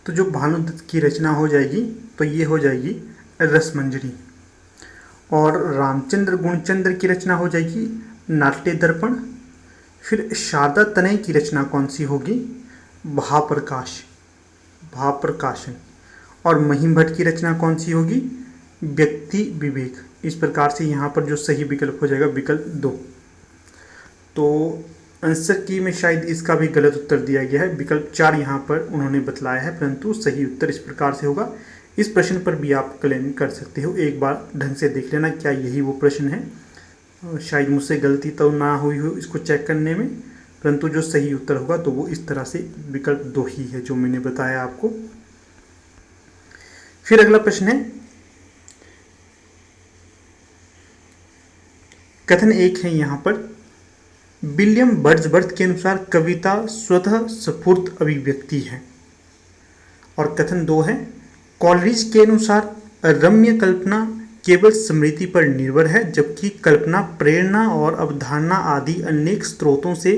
तो जो भानुदत्त की रचना हो जाएगी तो ये हो जाएगी रसमंजरी। और रामचंद्र गुणचंद्र की रचना हो जाएगी नाट्य दर्पण। फिर शारदा तनय की रचना कौन सी होगी? भाप्रकाश, भाप्रकाशन। और महिम भट्ट की रचना कौन सी होगी? व्यक्ति विवेक। इस प्रकार से यहाँ पर जो सही विकल्प हो जाएगा विकल्प 2। तो आंसर की में शायद इसका भी गलत उत्तर दिया गया है। विकल्प 4 यहाँ पर उन्होंने बतलाया है, परंतु सही उत्तर इस प्रकार से होगा। इस प्रश्न पर भी आप क्लेम कर सकते हो, एक बार ढंग से देख लेना क्या यही वो प्रश्न है। शायद मुझसे गलती तो ना हुई हो इसको चेक करने में, परंतु जो सही उत्तर होगा तो वो इस तरह से विकल्प 2 ही है जो मैंने बताया आपको। फिर अगला प्रश्न है, कथन एक है यहाँ पर, विलियम वर्ड्सवर्थ के अनुसार कविता स्वतः स्फूर्त अभिव्यक्ति है। और कथन दो है, कॉलरिज के अनुसार रम्य कल्पना केवल स्मृति पर निर्भर है, जबकि कल्पना प्रेरणा और अवधारणा आदि अनेक स्रोतों से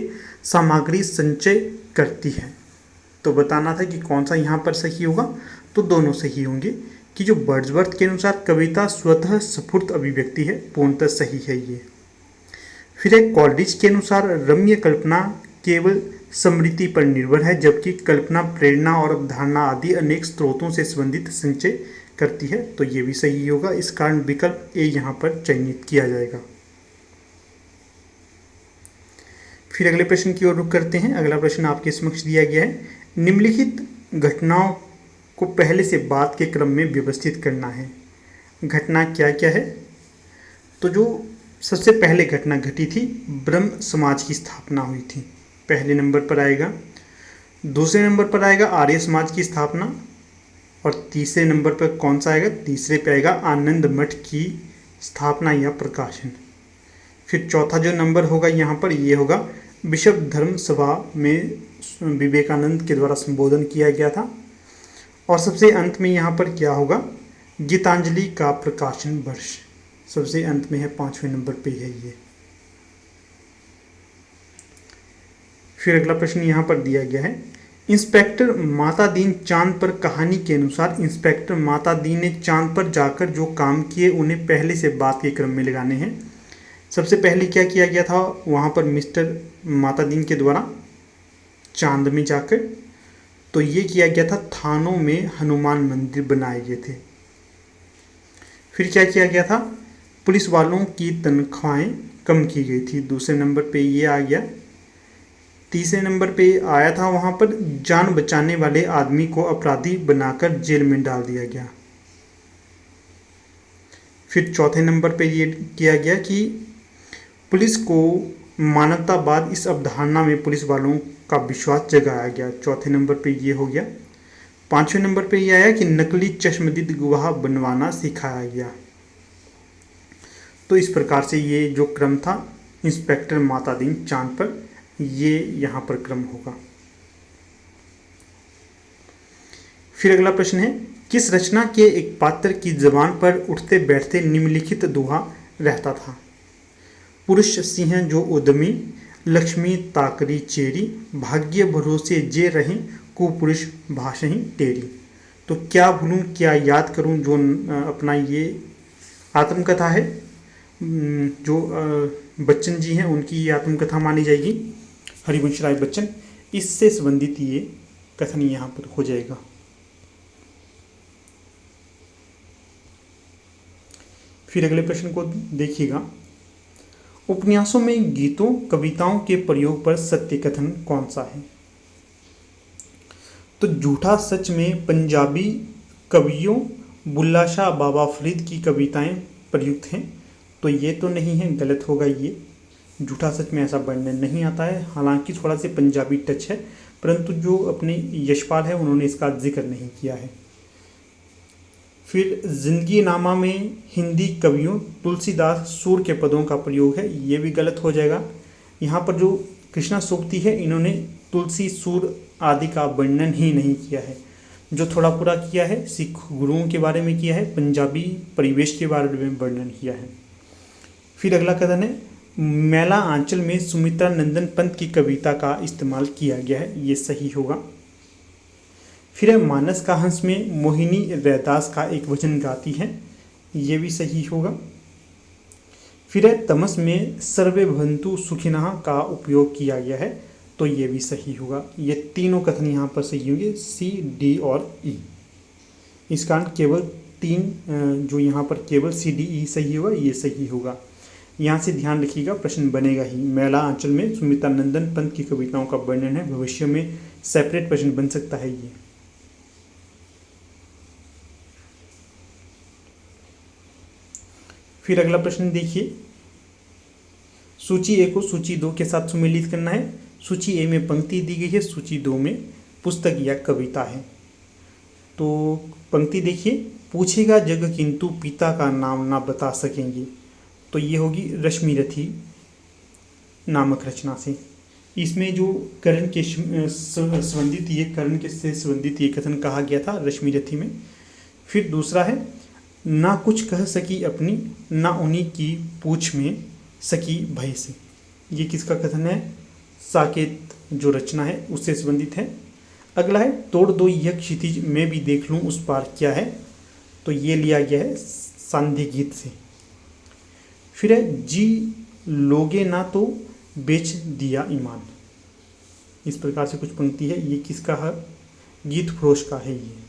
सामग्री संचय करती है। तो बताना था कि कौन सा यहाँ पर सही होगा, तो दोनों सही होंगे कि जो वर्ड्सवर्थ के अनुसार कविता स्वतः स्फूर्त अभिव्यक्ति है, पूर्णतः सही है ये। फिर है, कॉलरिज के अनुसार रम्य कल्पना केवल स्मृति पर निर्भर है, जबकि कल्पना प्रेरणा और अवधारणा आदि अनेक स्रोतों से संबंधित संचय करती है। तो ये भी सही होगा, इस कारण विकल्प ए यहाँ पर चयनित किया जाएगा। फिर अगले प्रश्न की ओर रुख करते हैं। अगला प्रश्न आपके समक्ष दिया गया है, निम्नलिखित घटनाओं को पहले से बाद के क्रम में व्यवस्थित करना है। घटना क्या क्या है? तो जो सबसे पहले घटना घटी थी, ब्रह्म समाज की स्थापना हुई थी, पहले नंबर पर आएगा। दूसरे नंबर पर आएगा आर्य समाज की स्थापना, और तीसरे नंबर पर कौन सा आएगा? तीसरे पे आएगा आनंद मठ की स्थापना या प्रकाशन। फिर चौथा जो नंबर होगा यहाँ पर, ये होगा विश्व धर्म सभा में विवेकानंद के द्वारा संबोधन किया गया था। और सबसे अंत में यहाँ पर क्या होगा? गीतांजलि का प्रकाशन वर्ष सबसे अंत में है, 5वें नंबर पे है ये। फिर अगला प्रश्न यहाँ पर दिया गया है, इंस्पेक्टर माता दीन चांद पर कहानी के अनुसार इंस्पेक्टर माता दीन ने चांद पर जाकर जो काम किए उन्हें पहले से बाद के क्रम में लगाने हैं। सबसे पहले क्या किया गया था वहाँ पर मिस्टर माता दीन के द्वारा चांद में जाकर? तो ये किया गया था, थानों में हनुमान मंदिर बनाए गए थे। फिर क्या किया गया था? पुलिस वालों की तनख्वाहें कम की गई थी, दूसरे नंबर पे ये आ गया। तीसरे नंबर पे आया था वहाँ पर जान बचाने वाले आदमी को अपराधी बनाकर जेल में डाल दिया गया। फिर चौथे नंबर पे ये किया गया कि पुलिस को मानवतावाद इस अवधारणा में पुलिस वालों का विश्वास जगाया गया, चौथे नंबर पे ये हो गया। पांचवें नंबर पे ये आया कि नकली चश्मदीद गवाह बनवाना सिखाया गया। तो इस प्रकार से ये जो क्रम था इंस्पेक्टर माता दीन चांद पर, ये यहाँ पर क्रम होगा। फिर अगला प्रश्न है, किस रचना के एक पात्र की जबान पर उठते बैठते निम्नलिखित दोहा रहता था? पुरुष सिंह जो उद्यमी, लक्ष्मी ताकरी चेरी, भाग्य भरोसे जे रहें, कुपुरुष भाषहीं टेरी। तो क्या भूलूं क्या याद करूं, जो अपना ये आत्मकथा है, जो बच्चन जी हैं उनकी ये आत्मकथा मानी जाएगी, हरिवंश राय बच्चन, इससे संबंधित ये कथन यहाँ पर हो जाएगा। फिर अगले प्रश्न को देखिएगा, उपन्यासों में गीतों कविताओं के प्रयोग पर सत्य कथन कौन सा है? तो झूठा सच में पंजाबी कवियों बुल्ला शाह बाबा फरीद की कविताएं प्रयुक्त हैं, तो ये तो नहीं है, गलत होगा ये। झूठा सच में ऐसा वर्णन नहीं आता है, हालांकि थोड़ा से पंजाबी टच है, परंतु जो अपने यशपाल है उन्होंने इसका जिक्र नहीं किया है। फिर जिंदगी नामा में हिंदी कवियों तुलसीदास सूर के पदों का प्रयोग है, ये भी गलत हो जाएगा। यहाँ पर जो कृष्णा सूक्ति है इन्होंने तुलसी सूर आदि का वर्णन ही नहीं किया है। जो थोड़ा पूरा किया है सिख गुरुओं के बारे में किया है, पंजाबी परिवेश के बारे में वर्णन किया है। फिर अगला कथन है, मैला आंचल में सुमित्रा नंदन पंत की कविता का इस्तेमाल किया गया है, ये सही होगा। फिर है, मानस का हंस में मोहिनी रैदास का एक वचन गाती है, ये भी सही होगा। फिर है, तमस में सर्वे भवन्तु सुखिनः का उपयोग किया गया है, तो ये भी सही होगा। ये तीनों कथन यहाँ पर सही होंगे, सी डी और ई। इस कारण केवल तीन जो यहाँ पर केवल सी डी ई सही होगा, ये सही होगा। यहाँ से ध्यान रखिएगा, प्रश्न बनेगा ही। मैला आंचल में सुमित्रा नंदन पंत की कविताओं का वर्णन है, भविष्य में सेपरेट प्रश्न बन सकता है ये। फिर अगला प्रश्न देखिए, सूची ए को सूची 2 के साथ सुमेलित करना है। सूची ए में पंक्ति दी गई है, सूची 2 में पुस्तक या कविता है। तो पंक्ति देखिए, पूछेगा जग किंतु पिता का नाम ना बता सकेंगे। तो ये होगी रश्मिरथी नामक रचना से। इसमें जो कर्ण के संबंधित ये कर्ण के से संबंधित ये कथन कहा गया था रश्मिरथी में। फिर दूसरा है, ना कुछ कह सकी अपनी, ना उन्हीं की पूछ में सकी भय से। ये किसका कथन है? साकेत जो रचना है उससे संबंधित है। अगला है, तोड़ दो यह क्षितिज मैं भी देख लूँ उस पार क्या है। तो ये लिया गया है सांध्य गीत से। फिर है, जी लोगे ना तो बेच दिया ईमान। इस प्रकार से कुछ पंक्ति है। ये किसका है? गीत फरोश का है। ये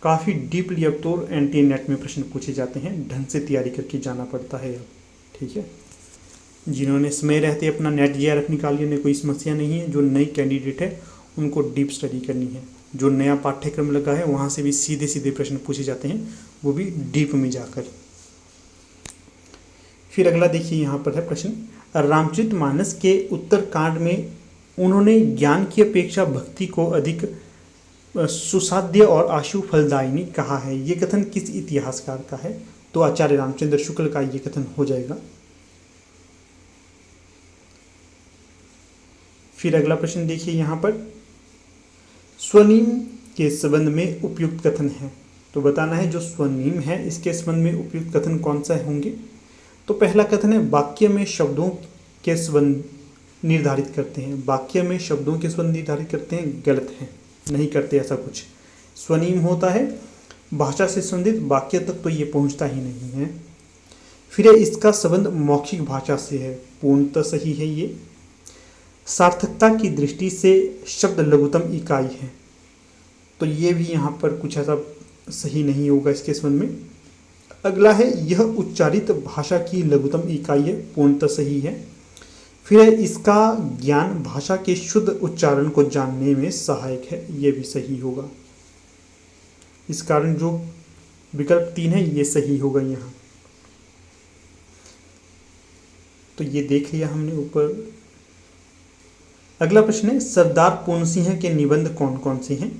काफ़ी डीपली अब तो एनटीए नेट में प्रश्न पूछे जाते हैं, ढंग से तैयारी करके जाना पड़ता है अब। ठीक है, जिन्होंने समय रहते अपना नेट जेआरएफ निकाली उन्हें कोई समस्या नहीं है। जो नई कैंडिडेट है उनको डीप स्टडी करनी है। जो नया पाठ्यक्रम लगा है वहाँ से भी सीधे सीधे प्रश्न पूछे जाते हैं, वो भी डीप में जाकर। फिर अगला देखिए, यहाँ पर है प्रश्न, रामचरितमानस के उत्तरकांड में उन्होंने ज्ञान की अपेक्षा भक्ति को अधिक सुसाध्य और आशु फलदायिनी कहा है। ये कथन किस इतिहासकार का है? तो आचार्य रामचंद्र शुक्ल का ये कथन हो जाएगा। फिर अगला प्रश्न देखिए, यहाँ पर स्वनिम के संबंध में उपयुक्त कथन है। तो बताना है जो स्वनिम है इसके संबंध में उपयुक्त कथन कौन सा होंगे। तो पहला कथन है, वाक्य में शब्दों के संबंध निर्धारित करते हैं। वाक्य में शब्दों के संबंध निर्धारित करते हैं, गलत है, नहीं करते ऐसा कुछ। स्वनिम होता है भाषा से संबंधित, वाक्य तक तो ये पहुंचता ही नहीं है। फिर इसका संबंध मौखिक भाषा से है, पूर्णतः सही है ये। सार्थकता की दृष्टि से शब्द लघुतम इकाई है, तो ये भी यहाँ पर कुछ ऐसा सही नहीं होगा इसके संबंध में। अगला है, यह उच्चारित भाषा की लघुतम इकाई है, पूर्णतः सही है। फिर है, इसका ज्ञान भाषा के शुद्ध उच्चारण को जानने में सहायक है, ये भी सही होगा। इस कारण जो विकल्प 3 है ये सही होगा यहाँ। तो ये देख लिया हमने ऊपर। अगला प्रश्न है, सरदार पूर्ण सिंह के निबंध कौन कौन से हैं?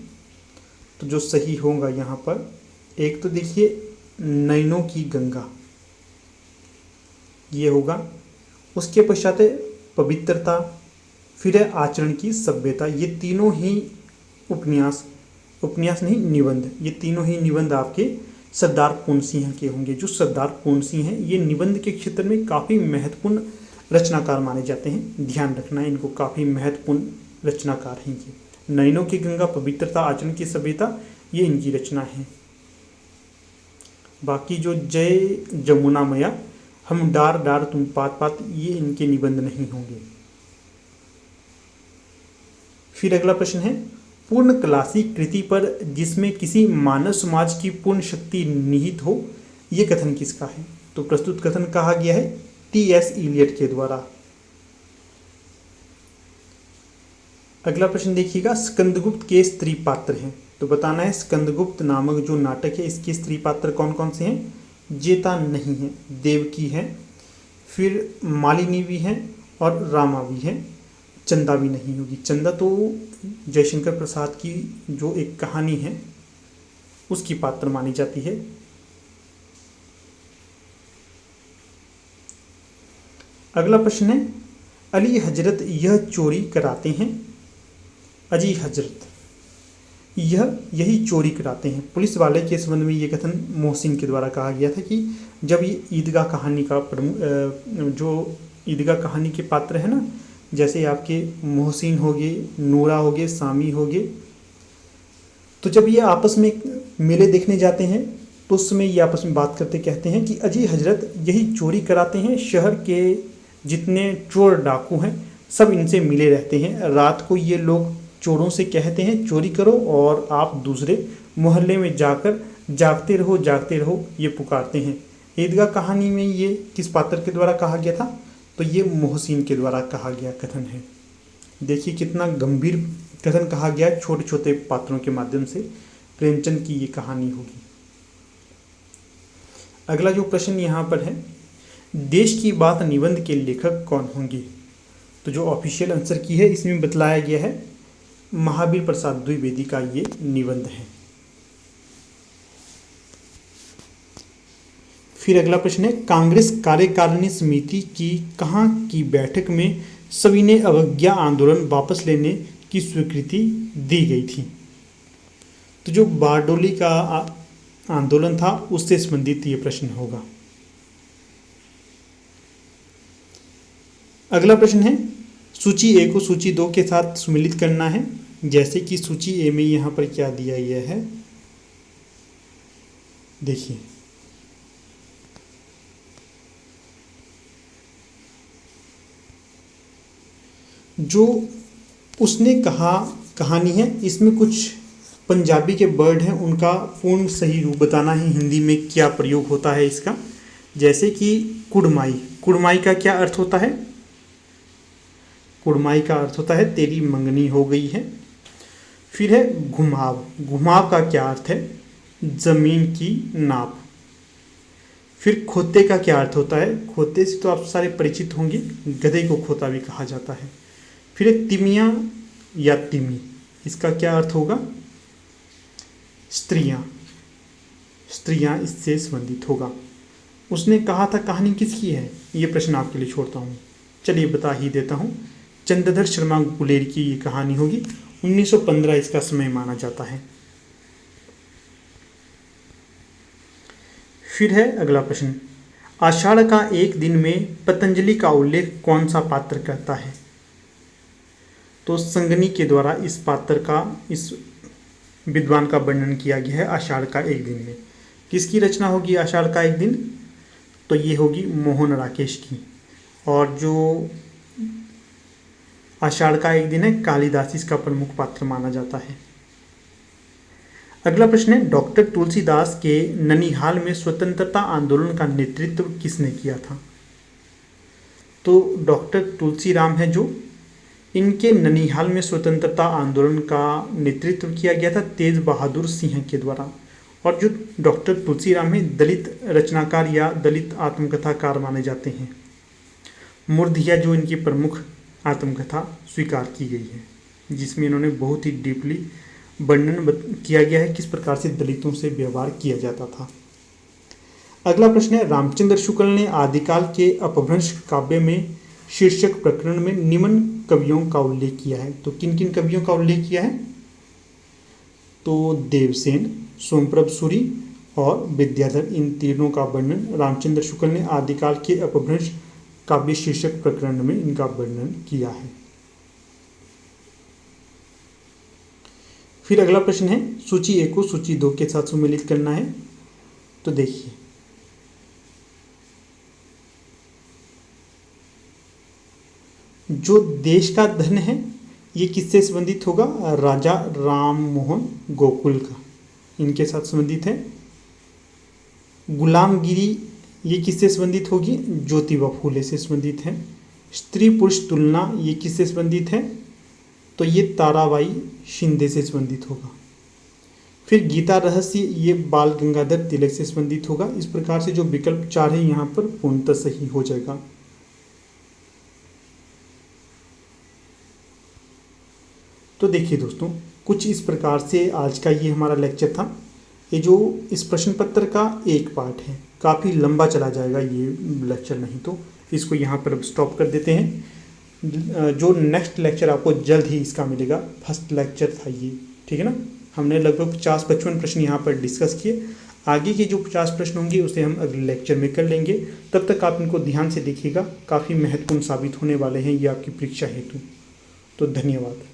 तो जो सही होगा यहाँ पर, एक तो देखिए नैनों की गंगा, ये होगा। उसके पश्चात है पवित्रता, फिर है आचरण की सभ्यता। ये तीनों ही उपन्यास नहीं निबंध, ये तीनों ही निबंध आपके सरदार पूर्ण सिंह के होंगे। जो सरदार पूर्ण सिंह हैं ये निबंध के क्षेत्र में काफ़ी महत्वपूर्ण रचनाकार माने जाते हैं, ध्यान रखना है इनको, काफ़ी महत्वपूर्ण रचनाकार हैं ये। नैनों की गंगा, पवित्रता, आचरण की सभ्यता, ये इनकी रचना है। बाकी जो जय जमुना मैया, हम डार डार तुम पात पात, ये इनके निबंध नहीं होंगे। फिर अगला प्रश्न है, पूर्ण क्लासी कृति पर जिसमें किसी मानव समाज की पूर्ण शक्ति निहित हो, ये कथन किसका है? तो प्रस्तुत कथन कहा गया है टी.एस. इलियट के द्वारा। अगला प्रश्न देखिएगा, स्कंदगुप्त के स्त्री पात्र हैं। तो बताना है स्कंदगुप्त नामक जो नाटक है इसके स्त्री पात्र कौन कौन से हैं? जेता नहीं है, देवकी है, फिर मालिनी भी है और रामा भी है, चंदा भी नहीं होगी। चंदा तो जयशंकर प्रसाद की जो एक कहानी है उसकी पात्र मानी जाती है। अगला प्रश्न है, अली हजरत यह चोरी कराते हैं। अजी हजरत यही चोरी कराते हैं। पुलिस वाले के संबंध में ये कथन मोहसिन के द्वारा कहा गया था कि जब ये ईदगाह कहानी का जो ईदगाह कहानी के पात्र है ना, जैसे आपके मोहसिन हो गए, नूरा हो गए, सामी हो गए, तो जब ये आपस में मेले देखने जाते हैं तो उस समय ये आपस में बात करते कहते हैं कि अजी हजरत यही चोरी कराते हैं, शहर के जितने चोर डाकू हैं सब इनसे मिले रहते हैं। रात को ये लोग चोरों से कहते हैं चोरी करो और आप दूसरे मोहल्ले में जाकर जागते रहो, ये पुकारते हैं। ईदगाह कहानी में ये किस पात्र के द्वारा कहा गया था? तो ये मोहसिन के द्वारा कहा गया कथन है। देखिए कितना गंभीर कथन कहा गया है, छोटे छोटे पात्रों के माध्यम से प्रेमचंद की ये कहानी होगी। अगला जो प्रश्न यहाँ पर है, देश की बात निबंध के लेखक कौन होंगे? तो जो ऑफिशियल आंसर की है इसमें बतलाया गया है महावीर प्रसाद द्विवेदी का ये निबंध है। फिर अगला प्रश्न है, कांग्रेस कार्यकारिणी समिति की कहाँ की बैठक में सविनय अवज्ञा आंदोलन वापस लेने की स्वीकृति दी गई थी? तो जो बारडोली का आंदोलन था उससे संबंधित ये प्रश्न होगा। अगला प्रश्न है, सूची ए को सूची 2 के साथ सम्मिलित करना है। जैसे कि सूची ए में यहाँ पर क्या दिया गया है, देखिए जो उसने कहा कहानी है, इसमें कुछ पंजाबी के वर्ड हैं, उनका पूर्ण सही रूप बताना है, हिंदी में क्या प्रयोग होता है इसका। जैसे कि कुड़माई, कुड़माई का क्या अर्थ होता है? कुड़माई का अर्थ होता है तेरी मंगनी हो गई है। फिर है घुमाव, घुमाव का क्या अर्थ है? जमीन की नाप। फिर खोते का क्या अर्थ होता है? खोते से तो आप सारे परिचित होंगे, गधे को खोता भी कहा जाता है। फिर है तिमिया या तिमी, इसका क्या अर्थ होगा? स्त्रियां, स्त्रियां इससे संबंधित होगा। उसने कहा था कहानी किसकी है? ये प्रश्न आपके लिए छोड़ता हूँ, चलिए बता ही देता हूँ। चंद्रधर शर्मा गुलेरी की ये कहानी होगी। 1915 इसका समय माना जाता है। फिर है अगला प्रश्न, आषाढ़ का एक दिन में पतंजलि का उल्लेख कौन सा पात्र करता है? तो संगनी के द्वारा इस पात्र का, इस विद्वान का वर्णन किया गया है आषाढ़ का एक दिन में। किसकी रचना होगी आषाढ़ का एक दिन? तो ये होगी मोहन राकेश की। और जो आषाढ़ का एक दिन है, कालिदास इसका प्रमुख पात्र माना जाता है। अगला प्रश्न है, डॉक्टर तुलसीदास के ननिहाल में स्वतंत्रता आंदोलन का नेतृत्व किसने किया था? तो डॉक्टर तुलसीराम है जो, इनके ननिहाल में स्वतंत्रता आंदोलन का नेतृत्व किया गया था तेज बहादुर सिंह के द्वारा। और जो डॉक्टर तुलसीराम है दलित रचनाकार या दलित आत्मकथाकार माने जाते हैं। मुर्दिया जो इनकी प्रमुख आत्मकथा स्वीकार की गई है, जिसमें इन्होंने बहुत ही डीपली वर्णन किया गया है किस प्रकार से दलितों से व्यवहार किया जाता था। अगला प्रश्न है, रामचंद्र शुक्ल ने आदिकाल के अपभ्रंश काव्य में शीर्षक प्रकरण में निम्न कवियों का उल्लेख किया है। तो किन किन कवियों का उल्लेख किया है? तो देवसेन, सोमप्रभ सूरी और विद्याधर, इन तीनों का वर्णन रामचंद्र शुक्ल ने आदिकाल के अपभ्रंश काव्य शीर्षक प्रकरण में इनका वर्णन किया है। फिर अगला प्रश्न है, सूची 1 को सूची 2 के साथ सम्मिलित करना है। तो देखिए जो देश का धन है ये किससे संबंधित होगा? राजा राम मोहन गोकुल का, इनके साथ संबंधित है। गुलामगिरी ये किससे संबंधित होगी? ज्योतिबा फूले से संबंधित है। स्त्री पुरुष तुलना ये किससे संबंधित है? तो ये ताराबाई शिंदे से संबंधित होगा। फिर गीता रहस्य ये बाल गंगाधर तिलक से संबंधित होगा। इस प्रकार से जो विकल्प 4 है यहाँ पर पूर्णतः सही हो जाएगा। तो देखिए दोस्तों, कुछ इस प्रकार से आज का ये हमारा लेक्चर था। ये जो इस प्रश्न पत्र का एक पार्ट है, काफ़ी लंबा चला जाएगा ये लेक्चर, नहीं तो इसको यहाँ पर स्टॉप कर देते हैं। जो नेक्स्ट लेक्चर आपको जल्द ही इसका मिलेगा, फर्स्ट लेक्चर था ये, ठीक है ना। हमने लगभग 50-55 प्रश्न यहाँ पर डिस्कस किए। आगे के जो 50 प्रश्न होंगे उसे हम अगले लेक्चर में कर लेंगे। तब तक आप इनको ध्यान से देखिएगा, काफ़ी महत्वपूर्ण साबित होने वाले हैं ये आपकी परीक्षा हेतु। तो धन्यवाद।